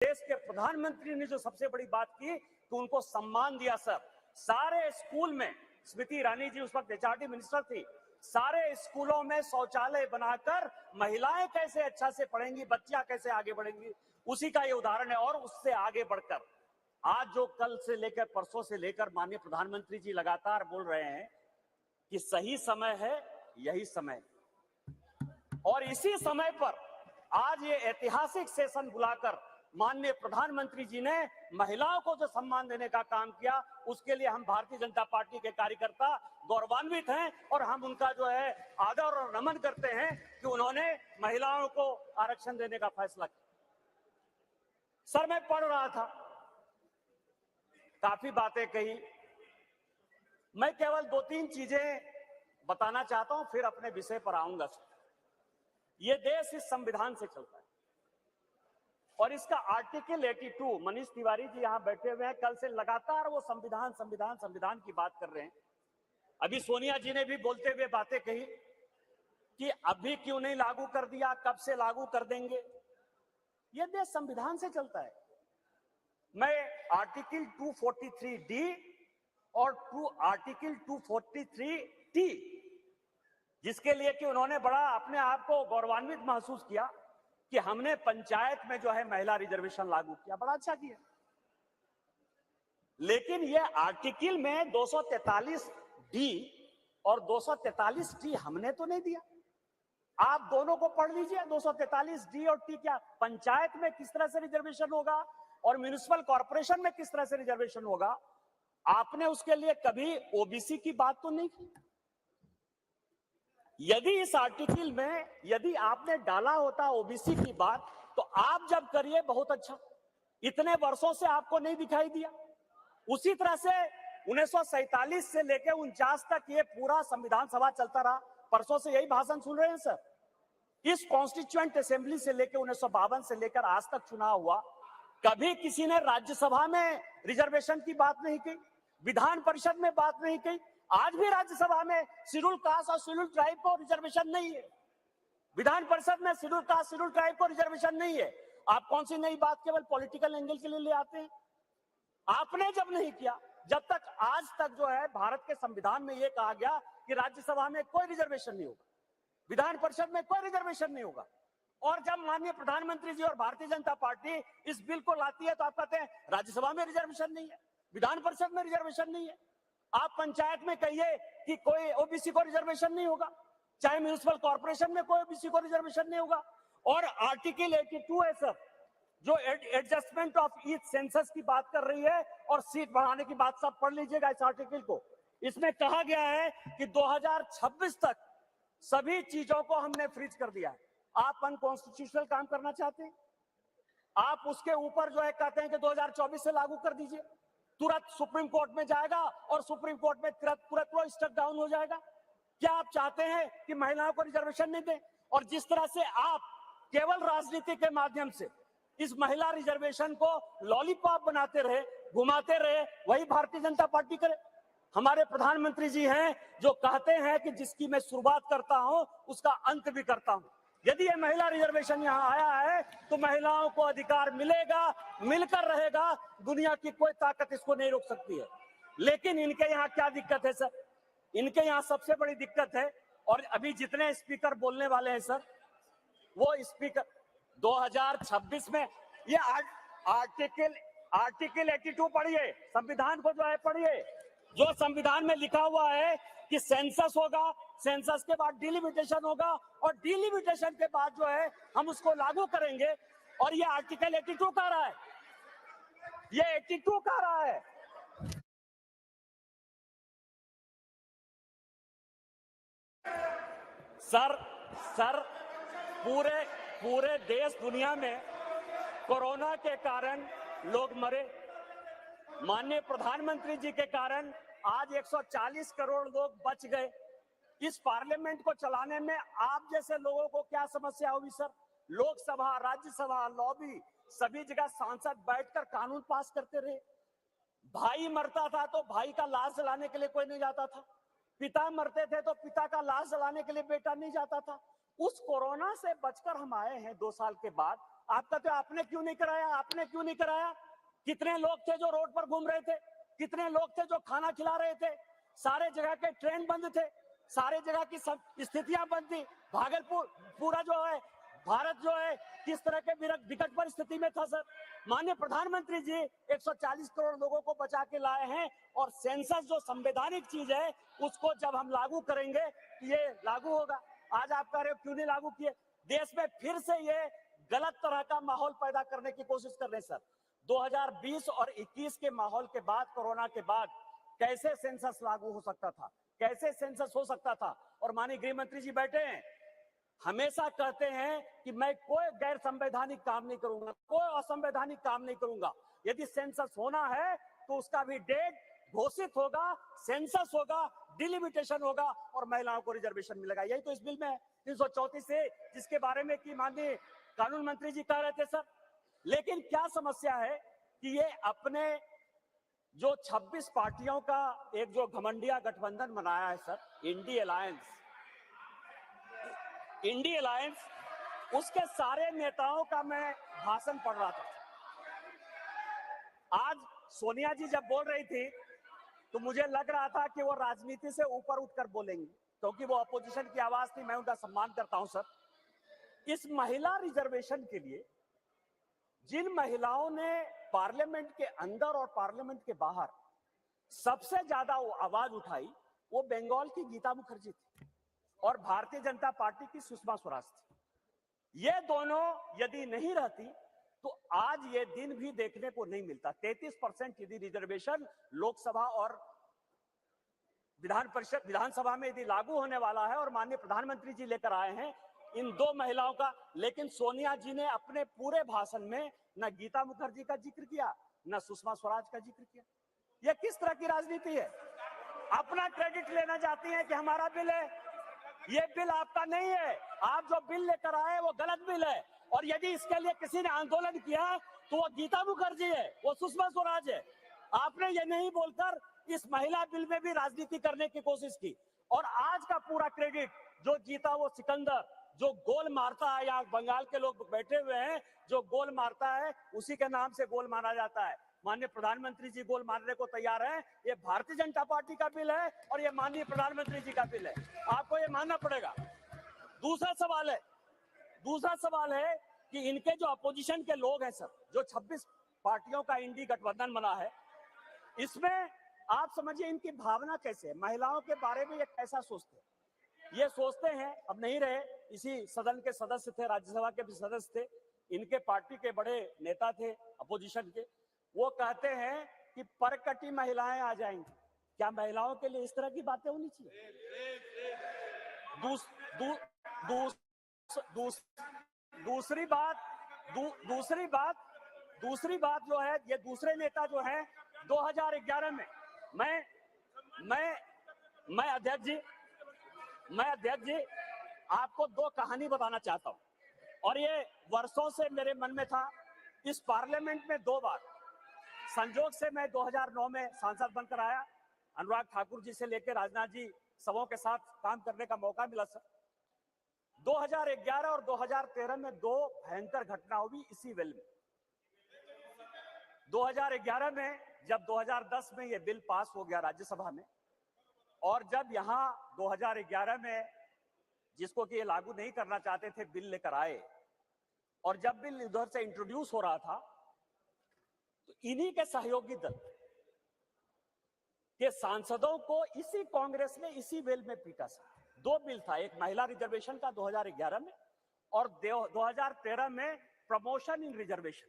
देश के प्रधानमंत्री ने जो सबसे बड़ी बात की कि उनको सम्मान दिया। सर, सारे स्कूल में, स्मृति ईरानी जी उस वक्त एचआरडी मिनिस्टर थी, सारे स्कूलों में शौचालय बनाकर महिलाएं कैसे अच्छा से पढ़ेंगी, बच्चियां कैसे आगे बढ़ेंगी, उसी का ये उदाहरण है। और उससे आगे बढ़कर आज जो कल से लेकर परसों से लेकर माननीय प्रधानमंत्री जी लगातार बोल रहे हैं कि सही समय है, यही समय, और इसी समय पर आज ये ऐतिहासिक सेशन बुलाकर माननीय प्रधानमंत्री जी ने महिलाओं को जो सम्मान देने का काम किया, उसके लिए हम भारतीय जनता पार्टी के कार्यकर्ता गौरवान्वित हैं और हम उनका जो है आदर और नमन करते हैं कि उन्होंने महिलाओं को आरक्षण देने का फैसला किया। सर, मैं पढ़ रहा था, काफी बातें कही, मैं केवल 2-3 चीजें बताना चाहता हूं, फिर अपने विषय पर आऊंगा। ये देश इस संविधान से चलता है और इसका आर्टिकल 82, मनीष तिवारी जी यहां बैठे हुए हैं, कल से लगातार वो संविधान संविधान संविधान की बात कर रहे हैं। अभी सोनिया जी ने भी बोलते हुए बातें कही कि अभी क्यों नहीं लागू कर दिया, कब से लागू कर देंगे। ये देश संविधान से चलता है। मैं आर्टिकल 243D और आर्टिकल 243T, जिसके लिए कि उन्होंने बड़ा अपने आप को गौरवान्वित महसूस किया कि हमने पंचायत में जो है महिला रिजर्वेशन लागू किया, बड़ा अच्छा किया। लेकिन ये आर्टिकल में 243D और 243T हमने तो नहीं दिया। आप दोनों को पढ़ लीजिए, 243D और T क्या पंचायत में किस तरह से रिजर्वेशन होगा और म्युनिसिपल कॉर्पोरेशन में किस तरह से रिजर्वेशन होगा। आपने उसके लिए कभी ओबीसी की बात तो नहीं की। यदि इस आर्टिकल में यदि आपने डाला होता ओबीसी की बात, तो आप जब करिए बहुत अच्छा, इतने वर्षों से आपको नहीं दिखाई दिया। उसी तरह से 1947 से लेकर 49 तक ये पूरा संविधान सभा चलता रहा। परसों से यही भाषण सुन रहे हैं सर। इस कॉन्स्टिट्यूएंट असेंबली से लेकर 1952 से लेकर आज तक चुनाव हुआ, कभी किसी ने राज्यसभा में रिजर्वेशन की बात नहीं की, विधान परिषद में बात नहीं की। आज भी राज्यसभा में शेड्यूल कास्ट और शेड्यूल ट्राइब को रिजर्वेशन नहीं है, विधान परिषद में शेड्यूल कास्ट शेड्यूल ट्राइब को रिजर्वेशन नहीं है। आप कौन सी नई बात केवल पॉलिटिकल एंगल के लिए ले आते हैं? आपने जब नहीं किया, जब तक आज तक जो है भारत के संविधान में यह कहा गया कि राज्यसभा में कोई रिजर्वेशन नहीं होगा, विधान परिषद में कोई रिजर्वेशन नहीं होगा। और जब माननीय प्रधानमंत्री जी और भारतीय जनता पार्टी इस बिल को लाती है तो आप कहते हैं राज्यसभा में रिजर्वेशन नहीं है, विधान परिषद में रिजर्वेशन नहीं है। आप पंचायत में कहिए कि कोई ओबीसी को रिजर्वेशन नहीं होगा, चाहे म्युनिसिपल कॉर्पोरेशन में कोई ओबीसी को रिजर्वेशन नहीं होगा। और आर्टिकल 82 है सर, जो एडजस्टमेंट ऑफ ईच सेंसस की बात कर रही है और सीट बढ़ाने की बात, सब पढ़ लीजिएगा इस आर्टिकल को। इसमें कहा गया है कि 2026 तक सभी चीजों को हमने फ्रीज कर दिया है। आप अनकॉन्स्टिट्यूशनल काम करना चाहते हैं, आप उसके ऊपर जो है कहते हैं कि 2024 से लागू कर दीजिए, तुरंत सुप्रीम कोर्ट में जाएगा और सुप्रीम कोर्ट में तुरंत वो स्टक डाउन हो जाएगा। क्या आप चाहते हैं कि महिलाओं को रिजर्वेशन नहीं दें? और जिस तरह से आप केवल राजनीति के माध्यम से इस महिला रिजर्वेशन को लॉलीपॉप बनाते रहे, घुमाते रहे, वही भारतीय जनता पार्टी करे। हमारे प्रधानमंत्री जी हैं जो कहते हैं कि जिसकी मैं शुरुआत करता हूं उसका अंत भी करता हूं। यदि ये महिला रिजर्वेशन यहां आया है तो महिलाओं को अधिकार मिलेगा, मिलकर रहेगा, दुनिया की कोई ताकत इसको नहीं रोक सकती है। लेकिन इनके यहाँ क्या दिक्कत है सर? इनके यहाँ सबसे बड़ी दिक्कत है, और अभी जितने स्पीकर बोलने वाले हैं सर, वो स्पीकर 2026 में ये आर्टिकल 82 पढ़िए, संविधान को जो है पढ़िए, जो संविधान में लिखा हुआ है कि सेंसस होगा, सेंसस के बाद डिलिमिटेशन होगा और डिलिमिटेशन के बाद जो है हम उसको लागू करेंगे। और ये आर्टिकल 82 कह रहा है, ये 82 कह रहा है। सर पूरे देश दुनिया में कोरोना के कारण लोग मरे, माननीय प्रधानमंत्री जी के कारण आज 140 करोड़ लोग बच गए। इस पार्लियामेंट को चलाने में आप जैसे लोगों को क्या समस्या होगी सर? लोकसभा, राज्यसभा, लॉबी, सभी जगह सांसद बैठकर कानून पास करते रहे। भाई मरता था तो भाई का लाश जलाने के लिए कोई नहीं जाता था, पिता मरते थे तो पिता का लाश जलाने के लिए बेटा नहीं जाता था। उस कोरोना से बचकर हम आए हैं 2 साल के बाद। आप कहते हो आपने क्यों नहीं कराया, आपने क्यों नहीं कराया? कितने लोग थे जो रोड पर घूम रहे थे, कितने लोग थे जो खाना खिला रहे थे, सारे जगह के ट्रेन बंद थे, सारे जगह की सब स्थितियां बंद थी। भागलपुर पूरा जो है भारत जो है किस तरह के विकट परिस्थिति में था सर। माननीय प्रधानमंत्री जी 140 करोड़ लोगों को बचा के लाए हैं, और सेंसस जो संवैधानिक चीज है उसको जब हम लागू करेंगे तो ये लागू होगा। आज आप कह रहे हो क्यों नहीं लागू किए? देश में फिर से ये गलत तरह का माहौल पैदा करने की कोशिश कर रहे हैं सर। 2020 और 21 के माहौल के बाद, कोरोना के बाद कैसे सेंसस लागू हो सकता था, कैसे सेंसस हो सकता था? और माननीय गृह मंत्री जी बैठे हैं, हमेशा कहते हैं कि मैं कोई गैर संवैधानिक काम नहीं करूंगा, कोई असंवैधानिक काम नहीं करूंगा। यदि सेंसस होना है तो उसका भी डेट घोषित होगा, सेंसस होगा, डिलिमिटेशन होगा और महिलाओं को रिजर्वेशन मिलेगा। यही तो इस बिल में है 334 से, जिसके बारे में कि माननीय कानून मंत्री जी कह रहे थे सर। लेकिन क्या समस्या है कि ये अपने जो 26 पार्टियों का एक जो घमंडिया गठबंधन बनाया है सर, इंडी अलायंस, उसके सारे नेताओं का मैं भाषण पढ़ रहा था। आज सोनिया जी जब बोल रही थी तो मुझे लग रहा था कि वो राजनीति से ऊपर उठकर बोलेंगी, क्योंकि वो अपोजिशन की आवाज थी। मैं उनका सम्मान करता हूं सर। इस महिला रिजर्वेशन के लिए जिन महिलाओं ने पार्लियामेंट के अंदर और पार्लियामेंट के बाहर सबसे ज्यादा आवाज उठाई, वो बंगाल की गीता मुखर्जी थी और भारतीय जनता पार्टी की सुषमा स्वराज थी। ये दोनों यदि नहीं रहती तो आज ये दिन भी देखने को नहीं मिलता। 33% यदि रिजर्वेशन लोकसभा और विधानसभा में यदि लागू होने वाला है और माननीय प्रधानमंत्री जी लेकर आए हैं इन दो महिलाओं का, लेकिन सोनिया जी ने अपने पूरे भाषण में न गीता मुखर्जी का जिक्र किया, न सुषमा स्वराज का जिक्र किया। यह किस तरह की राजनीति है? अपना क्रेडिट लेना चाहती हैं कि हमारा बिल है। ये बिल आपका नहीं है, आप जो बिल लेकर आए वो गलत बिल है। और यदि इसके लिए किसी ने आंदोलन किया तो वो गीता मुखर्जी है, वो सुषमा स्वराज है। आपने ये नहीं बोलकर इस महिला बिल में भी राजनीति करने की कोशिश की। और आज का पूरा क्रेडिट जो जीता वो सिकंदर, जो गोल मारता है, यहाँ बंगाल के लोग बैठे हुए हैं, जो गोल मारता है उसी के नाम से गोल मारा जाता है। माननीय प्रधानमंत्री जी गोल मारने को तैयार हैं। ये भारतीय जनता पार्टी का बिल है और ये माननीय प्रधानमंत्री जी का बिल है, आपको ये मानना पड़ेगा। दूसरा सवाल है कि इनके जो अपोजिशन के लोग हैं सर, जो 26 पार्टियों का इंडी गठबंधन बना है, इसमें आप समझिए इनकी भावना कैसे है, महिलाओं के बारे में ये कैसा सोचते हैं? ये सोचते हैं, अब नहीं रहे, इसी सदन के सदस्य थे, राज्यसभा के भी सदस्य थे, इनके पार्टी के बड़े नेता थे अपोजिशन के, वो कहते हैं कि परकटी महिलाएं आ जाएंगी। क्या महिलाओं के लिए इस तरह की बातें होनी चाहिए? दूसरी बात जो है, ये दूसरे नेता जो है 2011 में मैं अध्यक्ष जी आपको दो कहानी बताना चाहता हूं, और ये वर्षों से मेरे मन में था। इस पार्लियामेंट में 2 बार संजोग से मैं 2009 में सांसद बनकर आया, अनुराग ठाकुर जी से लेकर राजनाथ जी सबों के साथ काम करने का मौका मिला सर। 2011 और 2013 में 2 भयंकर घटना हुई इसी वेल में। 2011 में जब 2010 में ये बिल पास हो गया राज्यसभा में, और जब यहां 2011 में जिसको कि ये लागू नहीं करना चाहते थे बिल लेकर आए, और जब बिल इधर से इंट्रोड्यूस हो रहा था तो इन्हीं के सहयोगी दल के सांसदों को इसी कांग्रेस ने इसी बिल में पीटा सर। 2 बिल था, एक महिला रिजर्वेशन का 2011 में और 2013 में प्रमोशन इन रिजर्वेशन।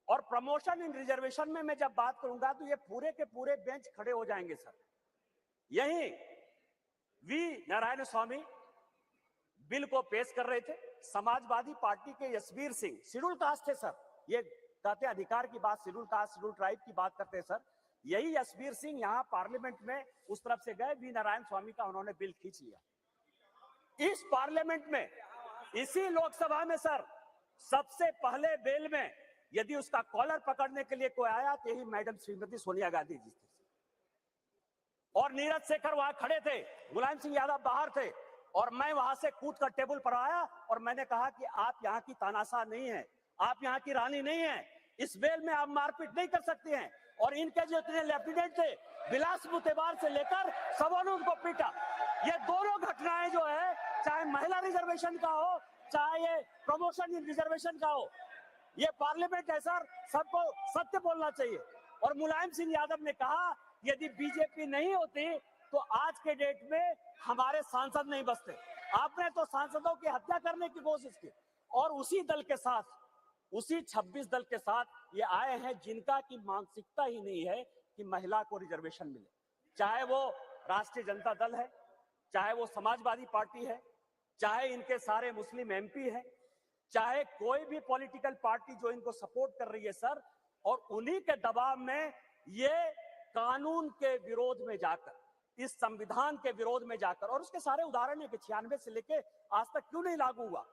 और प्रमोशन इन रिजर्वेशन में मैं जब बात करूंगा तो ये पूरे के पूरे बेंच खड़े हो जाएंगे सर। यही वी नारायण स्वामी बिल को पेश कर रहे थे, समाजवादी पार्टी के यशवीर सिंह, शेड्यूल कास्ट थे सर, ये कहते अधिकार की बात, शेड्यूल कास्ट शेड्यूल ट्राइब की बात करते हैं सर। यही यशवीर सिंह यहां पार्लियामेंट में उस तरफ से गए, वी नारायण स्वामी का उन्होंने बिल खींच लिया। इस पार्लियामेंट में, इसी लोकसभा में सर, सबसे पहले बिल में यदि उसका कॉलर पकड़ने के लिए कोई आया तो यही मैडम श्रीमती सोनिया गांधी जी थी, और नीरज शेखर वहां खड़े थे, मुलायम सिंह यादव बाहर थे, और मैं वहां से कूद कर टेबल पर आया और मैंने कहा कि आप यहाँ की तानाशाह नहीं है, आप यहाँ की रानी नहीं है। इस बेल में आप मारपीट नहीं कर सकती हैं। और इनके जो इतने लेफ्टिनेंट थे, बिलास मुतेबार से लेकर सबों ने उनको पीटा। ये दोनों घटनाएं जो है, चाहे महिला रिजर्वेशन का हो, चाहे ये प्रमोशन इन रिजर्वेशन का हो, ये पार्लियामेंट है सर, सबको सत्य बोलना चाहिए। और मुलायम सिंह यादव ने कहा यदि बीजेपी नहीं होती तो आज के डेट में हमारे सांसद नहीं बचते। आपने तो सांसदों की हत्या करने की कोशिश की और उसी दल के साथ, उसी 26 दल के साथ ये आए हैं जिनका की मानसिकता ही नहीं है कि महिला को रिजर्वेशन मिले। चाहे वो राष्ट्रीय जनता दल है, चाहे वो समाजवादी पार्टी है, चाहे इनके सारे मुस्लिम एमपी है, चाहे कोई भी पॉलिटिकल पार्टी जो इनको सपोर्ट कर रही है सर, और उन्हीं के दबाव में ये कानून के विरोध में जाकर, इस संविधान के विरोध में जाकर, और उसके सारे उदाहरण है कि 96 से लेके आज तक क्यों नहीं लागू हुआ,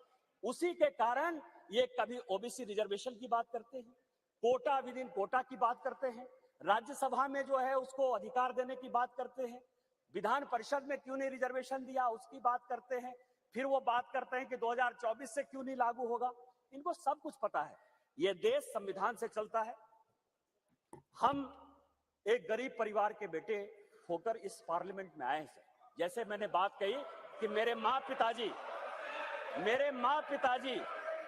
उसी के कारण ये कभी ओबीसी रिजर्वेशन की बात करते हैं, कोटा विद इन कोटा की बात करते हैं, राज्यसभा में जो है उसको अधिकार देने की बात करते हैं, विधान परिषद में क्यों नहीं रिजर्वेशन दिया उसकी बात करते हैं, फिर वो बात करते हैं कि 2024 से क्यों नहीं लागू होगा। इनको सब कुछ पता है। ये देश संविधान से चलता है। हम एक गरीब परिवार के बेटे होकर इस पार्लियामेंट में आए हैं सर। जैसे मैंने बात कही कि मेरे माँ पिताजी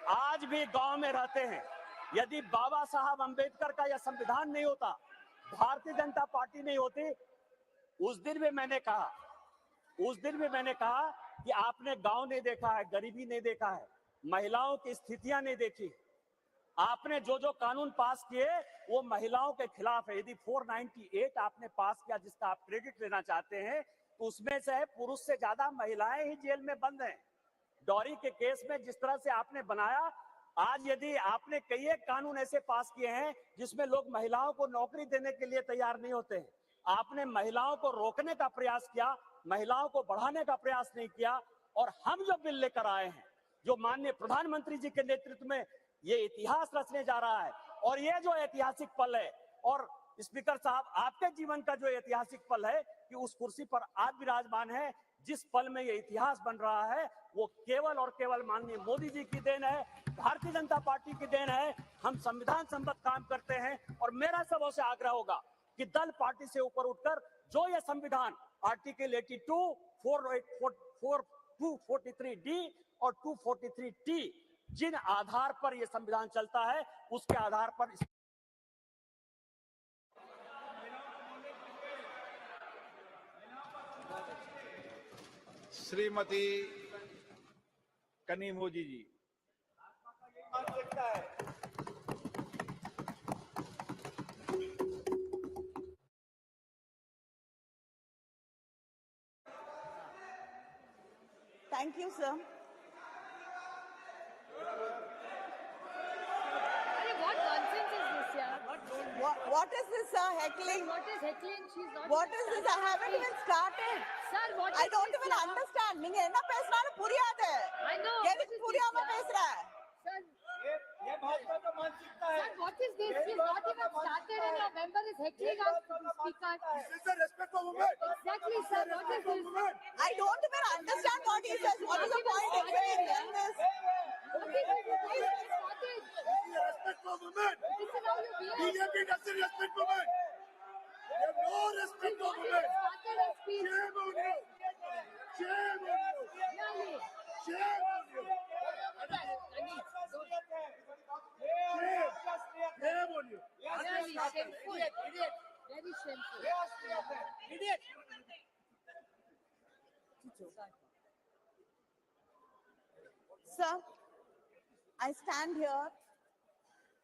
आज भी गांव में रहते हैं। यदि बाबा साहब अंबेडकर का यह संविधान नहीं होता, भारतीय जनता पार्टी नहीं होती, उस दिन भी मैंने कहा कि आपने गांव नहीं देखा है, गरीबी नहीं देखा है, महिलाओं की स्थितियां नहीं देखी। आपने जो जो कानून पास किए वो महिलाओं के खिलाफ है। यदि 498 आपने पास किया जिसका आप क्रेडिट लेना चाहते हैं, तो उसमें से पुरुष से ज्यादा महिलाएं ही जेल में बंद हैं। डॉरी के केस में जिस तरह से आपने बनाया, आज यदि आपने कई एक कानून ऐसे पास किए हैं जिसमें लोग महिलाओं को नौकरी देने के लिए तैयार नहीं होते हैं, आपने महिलाओं को रोकने का प्रयास किया, महिलाओं को बढ़ाने का प्रयास नहीं किया। और हम जो बिल लेकर आए हैं, जो माननीय प्रधानमंत्री जी के नेतृत्व में ये इतिहास रचने जा रहा है, और ये जो ऐतिहासिक पल है, और स्पीकर साहब आपके जीवन का जो ऐतिहासिक पल है कि उस कुर्सी पर आप विराजमान है, जिस पल में ये इतिहास बन रहा है वो केवल और केवल माननीय मोदी जी की देन है, भारतीय जनता पार्टी की देन है। हम संविधान सम्मत काम करते हैं और मेरा सबों से आग्रह होगा कि दल पार्टी से ऊपर उठकर जो ये संविधान आर्टिकल 82, 243D और 243T जिन आधार पर यह संविधान चलता है उसके आधार पर श्रीमती कनिमोझी जी। Thank you, sir. What nonsense is this, yeah? What is this, sir? Heckling? What is heckling? She's not. What is this? I haven't even started. Sir, what is I don't this, even yeah? understand. நீங்க என்ன பேசுறாரு புரியாது. I know. எதுக்கு புரியாம பேசுற? Sir, ये भाजपा का मानसिकता है। sir, what is this? She's not even started and your member is heckling us to the speaker. This is the respect for women. Exactly, sir. What is this? I don't even understand what he says. What is the point of doing this? What is this? Why is this started? This is respect for women. This is how you behave. BJP doesn't respect women. They have no respect for What is women. started a speech? Shame on you. Shame on you. Really? Shame on you. Shame on you. Really shameful. Very shameful. Sir, I stand here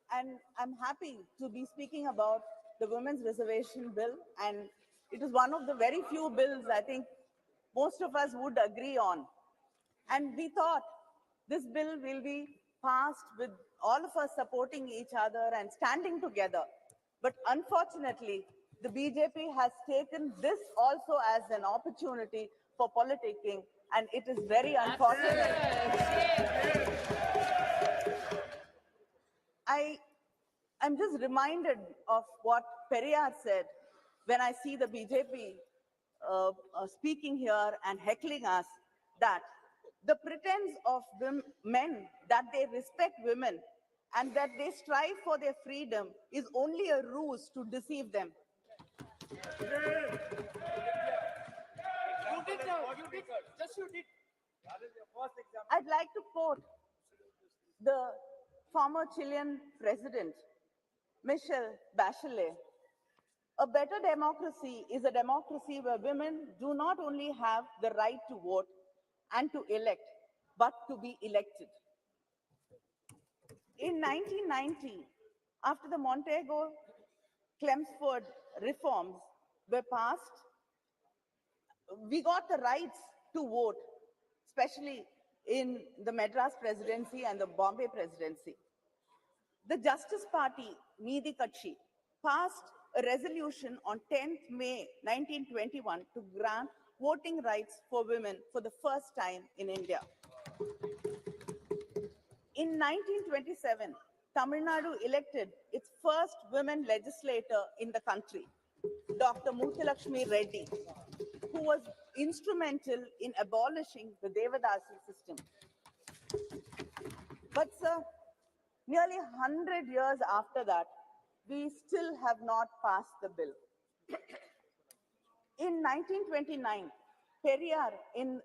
and I'm happy to be speaking about the Women's Reservation Bill, and it is one of the very few bills I think most of us would agree on. And we thought this bill will be passed with all of us supporting each other and standing together. But unfortunately, the BJP has taken this also as an opportunity for politicking, and it is very unfortunate. I'm just reminded of what Periyar said when I see the BJP speaking here and heckling us, that the pretense of men that they respect women and that they strive for their freedom is only a ruse to deceive them. I'd like to quote the former Chilean president, Michelle Bachelet. A better democracy is a democracy where women do not only have the right to vote and to elect, but to be elected. In 1990, after the Montego Chelmsford reforms were passed, we got the rights to vote, especially in the Madras presidency and the Bombay presidency. The Justice Party, Needhi Katchi, passed a resolution on 10th May 1921 to grant voting rights for women for the first time in India. In 1927, Tamil Nadu elected its first women legislator in the country, Dr. Muthulakshmi Reddy, who was instrumental in abolishing the Devadasi system. But sir, nearly 100 years after that, we still have not passed the bill. In 1929, Periyar, in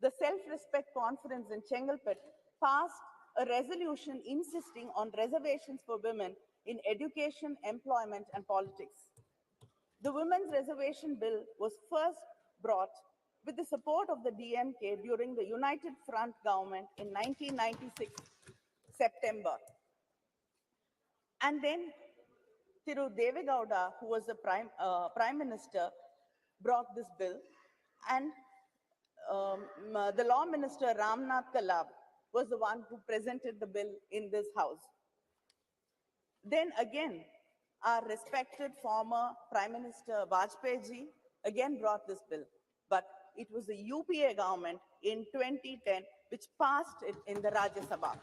the Self-Respect Conference in Chengalpet, passed a resolution insisting on reservations for women in education, employment, and politics. The Women's Reservation Bill was first brought with the support of the DMK during the United Front government in 1996, September. And then Thiru Devegowda, who was the Prime Minister, brought this bill. And the Law Minister, Ramnath Kalab, was the one who presented the bill in this house. Then again, our respected former Prime Minister Vajpayee ji again brought this bill. But it was the UPA government in 2010 which passed it in the Rajya Sabha.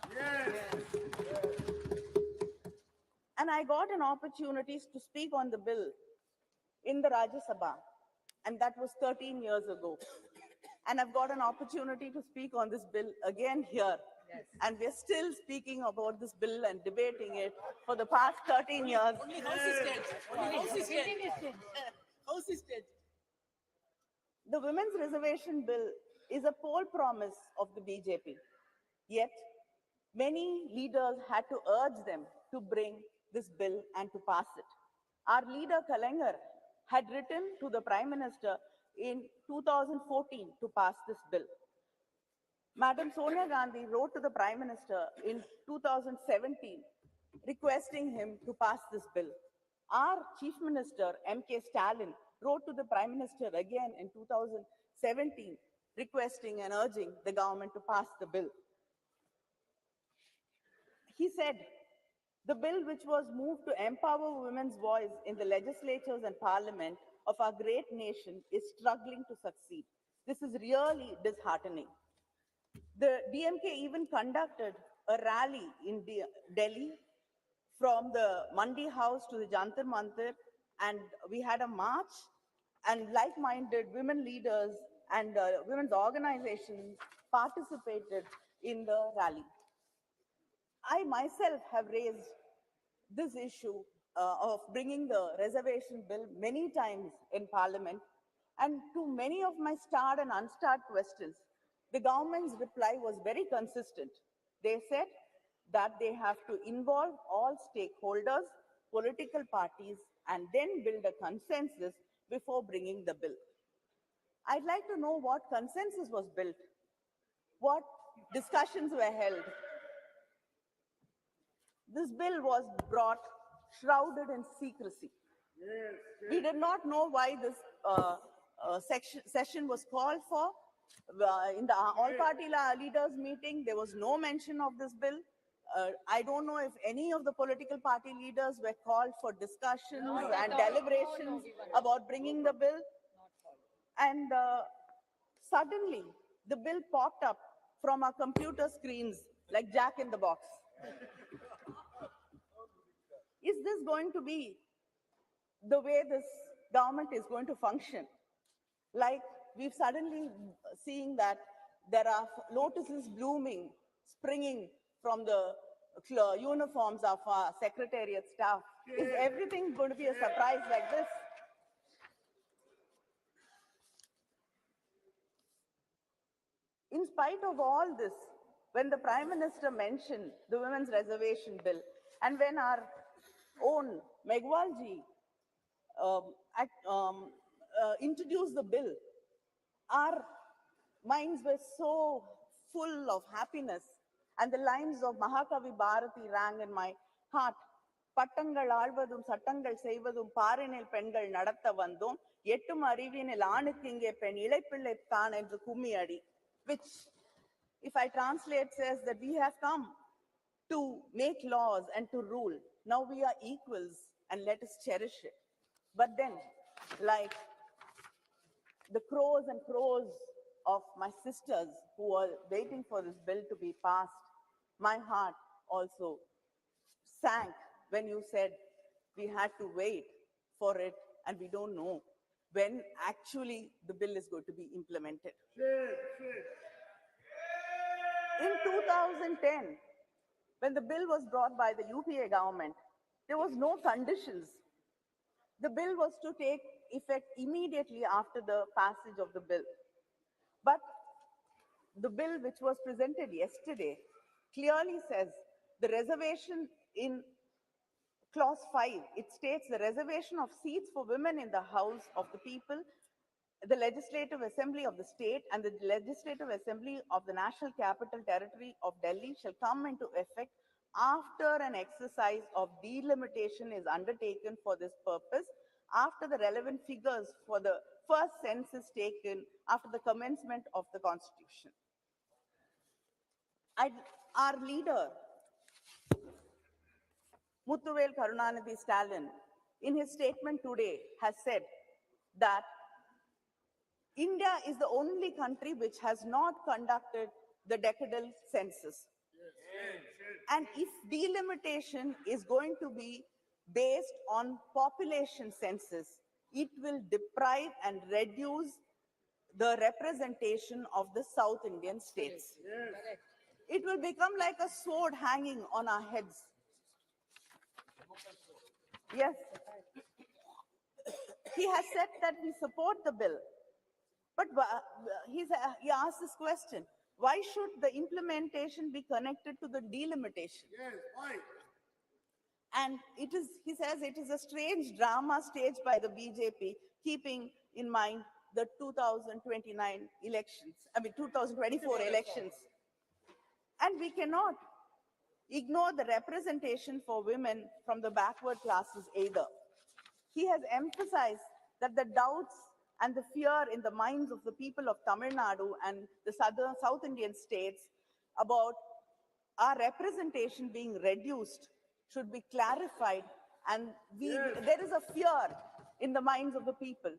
And I got an opportunity to speak on the bill in the Rajya Sabha, and that was 13 years ago. And I've got an opportunity to speak on this bill again here. Yes. And we're still speaking about this bill and debating it for the past 13 years. Only House is dead. Only House is dead. House is dead. The Women's Reservation Bill is a poll promise of the BJP. Yet, many leaders had to urge them to bring this bill and to pass it. Our leader, Kalaignar, had written to the Prime Minister in 2014 to pass this bill. Madam Sonia Gandhi wrote to the Prime Minister in 2017 requesting him to pass this bill. Our Chief Minister, M.K. Stalin, wrote to the Prime Minister again in 2017 requesting and urging the government to pass the bill. He said, the bill which was moved to empower women's voice in the legislatures and parliament of our great nation is struggling to succeed. This is really disheartening. The DMK even conducted a rally in Delhi from the Mandi House to the Jantar Mantar, and we had a march, and like-minded women leaders and women's organizations participated in the rally. I myself have raised this issue of bringing the reservation bill many times in Parliament, and to many of my starred and unstarred questions, the government's reply was very consistent. They said that they have to involve all stakeholders, political parties, and then build a consensus before bringing the bill. I'd like to know what consensus was built, what discussions were held. This bill was brought shrouded in secrecy. We did not know why this session was called for. In the all-party leaders meeting, there was no mention of this bill. I don't know if any of the political party leaders were called for discussions and deliberations about bringing the bill. And suddenly, the bill popped up from our computer screens like Jack in the Box. Is this going to be the way this government is going to function? Like we've suddenly seeing that there are lotuses blooming, springing from the uniforms of our secretariat staff. Is everything going to be a surprise like this? In spite of all this, when the Prime Minister mentioned the Women's Reservation Bill, and when our own Megwalji introduced the bill, our minds were so full of happiness, and the lines of Mahakavi Bharati rang in my heart. பட்டங்கள் ஆழ்வதும் சட்டங்கள் செய்வதும் பாரினில் பெண்கள் நடத்த வந்தோம் எட்டும் அறிவினில் ஆணுக்கு இங்கே பெண் இளைப்பிள்ளை தான் என்று கும்மி அடி, which if I translate says that we have come to make laws and to rule. Now we are equals and let us cherish it. But then, like the crows and crows of my sisters who were waiting for this bill to be passed, my heart also sank when you said we had to wait for it and we don't know when actually the bill is going to be implemented. In 2010, when the bill was brought by the UPA government, there was no conditions. The bill was to take effect immediately after the passage of the bill. But the bill which was presented yesterday clearly says the reservation in Clause 5, it states the reservation of seats for women in the House of the People, the Legislative Assembly of the state, and the Legislative Assembly of the National Capital Territory of Delhi shall come into effect after an exercise of delimitation is undertaken for this purpose, after the relevant figures for the first census taken after the commencement of the Constitution. Our leader, Muthuvel Karunanidhi Stalin, in his statement today has said that India is the only country which has not conducted the decadal census. And if delimitation is going to be based on population census, it will deprive and reduce the representation of the South Indian states. It will become like a sword hanging on our heads. Yes. He has said that we support the bill. But he asked this question, why should the implementation be connected to the delimitation? Yes, why? And it is, he says, it is a strange drama staged by the BJP, keeping in mind the 2029 elections, 2024 elections. And we cannot ignore the representation for women from the backward classes either. He has emphasized that the doubts and the fear in the minds of the people of Tamil Nadu and the South Indian states about our representation being reduced should be clarified, and there is a fear in the minds of the people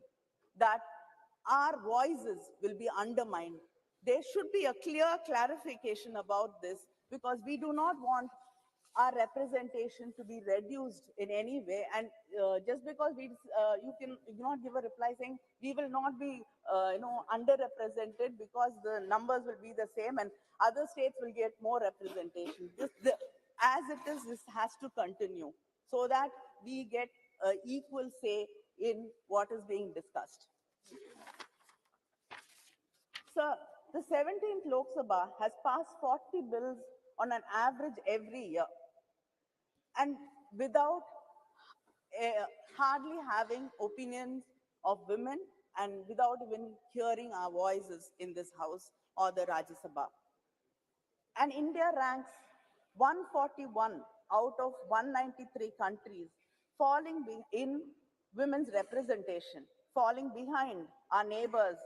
that our voices will be undermined. There should be a clear clarification about this, because we do not want our representation to be reduced in any way. And just because you cannot give a reply saying we will not be underrepresented because the numbers will be the same and other states will get more representation. As it is, this has to continue so that we get equal say in what is being discussed. Sir, the 17th Lok Sabha has passed 40 bills on an average every year, and without hardly having opinions of women and without even hearing our voices in this house or the Rajya Sabha. And India ranks 141 out of 193 countries, falling in women's representation, falling behind our neighbors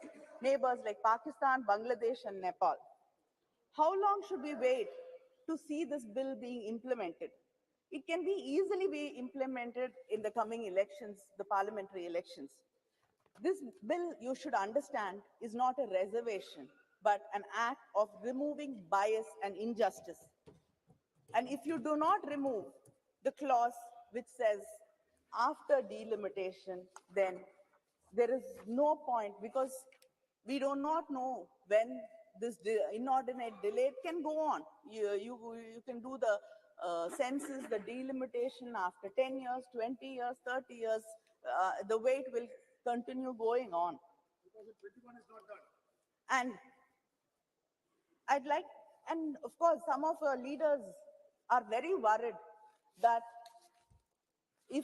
like Pakistan, Bangladesh, and Nepal. How long should we wait to see this bill being implemented? It can be easily be implemented in the coming elections, the parliamentary elections. This bill, you should understand, is not a reservation, but an act of removing bias and injustice. And if you do not remove the clause which says after delimitation, then there is no point, because we do not know when this inordinate delay can go on. You can do the census, the delimitation after 10 years, 20 years, 30 years, the way it will continue going on. And I'd like, and of course, some of our leaders are very worried that